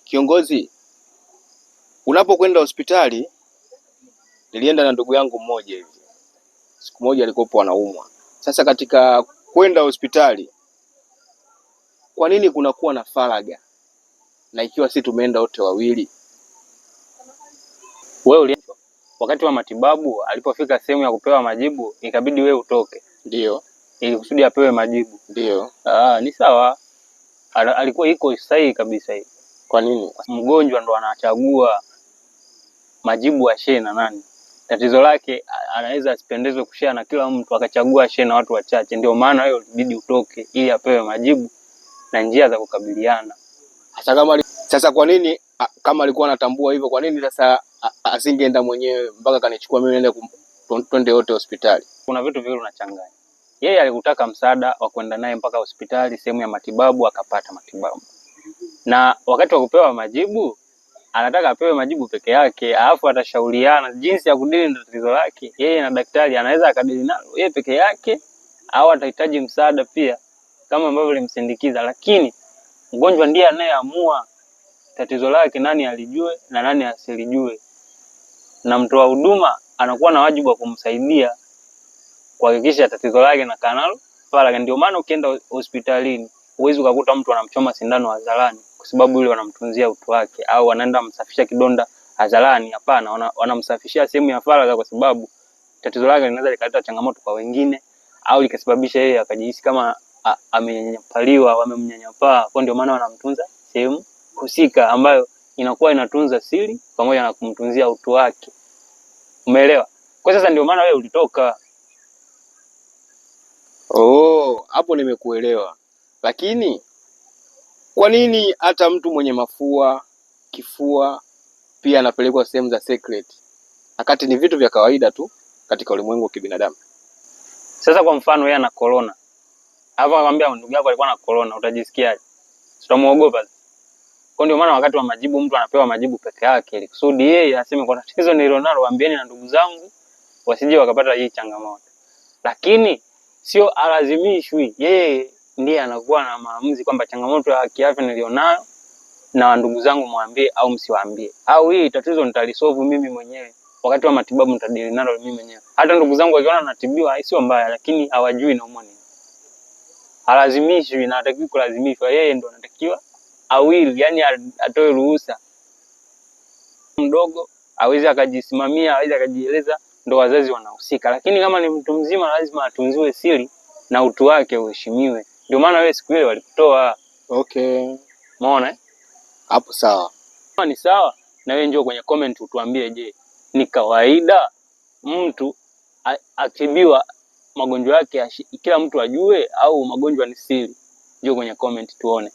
Kiongozi, unapokwenda hospitali, nilienda na ndugu yangu mmoja hivi. Siku moja alikopo anaumwa. Sasa katika kwenda hospitali, kwa nini kunakuwa na faraga? Na ikiwa si tumeenda wote wawili? Wewe wakati wa matibabu alipofika sehemu ya kupewa majibu, ikabidi wewe utoke. Ndio. Ili kusudi apewe majibu. Ndio. Ni sawa. Alikuwa iko sahihi kabisa hivi. Kwa nini? Mgonjwa ndo anachagua majibu ashare na nani. Tatizo lake anaweza asipendezwe kushare na kila mtu, akachagua ashare na watu wachache. Ndio maana wewe ulibidi utoke ili apewe majibu na njia za kukabiliana. Sasa kwa nini kama alikuwa anatambua hivyo, kwa nini sasa asingeenda mwenyewe mpaka kanichukua mimi niende twende wote hospitali? Kuna vitu viwili unachanganya. Yeye alikutaka msaada wa kwenda naye mpaka hospitali, sehemu ya matibabu, akapata matibabu. Na wakati wa kupewa majibu, anataka apewe majibu peke yake, alafu atashauriana jinsi ya kudili na tatizo lake. Yeye na daktari anaweza akadili nalo yeye peke yake au atahitaji msaada pia kama ambavyo alimsindikiza, lakini mgonjwa ndiye anayeamua tatizo lake, nani alijue na nani asilijue. Na mtoa huduma anakuwa na wajibu wa kumsaidia kuhakikisha tatizo lake na kanalo faraga. Ndio maana ukienda hospitalini huwezi ukakuta mtu anamchoma sindano hadharani kwa sababu yule wanamtunzia utu wake, au wanaenda msafisha kidonda hadharani. Hapana, wanamsafishia sehemu ya faraga kwa sababu tatizo lake linaweza likaleta changamoto kwa wengine au likasababisha yeye akajihisi kama amenyanyapaliwa, wamemnyanyapaa. Kwa ndio maana wanamtunza sehemu husika ambayo inakuwa inatunza siri pamoja na kumtunzia utu wake. Umeelewa? Kwa sasa ndio maana wewe ulitoka. Hapo nimekuelewa. Lakini kwa nini hata mtu mwenye mafua, kifua pia anapelekwa sehemu za secret? Wakati ni vitu vya kawaida tu katika ulimwengu wa kibinadamu. Sasa kwa mfano yeye ana corona. Hapo akamwambia ndugu yako alikuwa na corona, utajisikiaje? Utamuogopa? Kwa ndio maana wakati wa majibu mtu anapewa majibu peke yake ili kusudi yeye aseme kwa tatizo nililonalo ambieni na ndugu zangu wasije wakapata hii changamoto. Lakini sio alazimishwi, yeye ndiye anakuwa na maamuzi kwamba changamoto ya kiafya nilionayo na ndugu zangu muambie au msiwaambie, au hii tatizo nitalisolve mimi mwenyewe. Wakati wa matibabu nitadili nalo mimi mwenyewe. Hata ndugu zangu wakiona natibiwa sio mbaya, lakini hawajui naumwa nini. Alazimishwi na hatakiwi kulazimishwa, yeye ndo anatakiwa awili, yani atoe ruhusa. Mdogo aweze akajisimamia, aweze akajieleza, ndo wazazi wanahusika. Lakini kama ni mtu mzima lazima atunziwe siri na utu wake uheshimiwe. Ndio maana wewe siku ile walikutoa. Okay. Umeona? Hapo sawa. Kama ni sawa, na wewe njoo kwenye comment utuambie, je, ni kawaida mtu atibiwa magonjwa yake kila mtu ajue au magonjwa ni siri? Njoo kwenye comment tuone.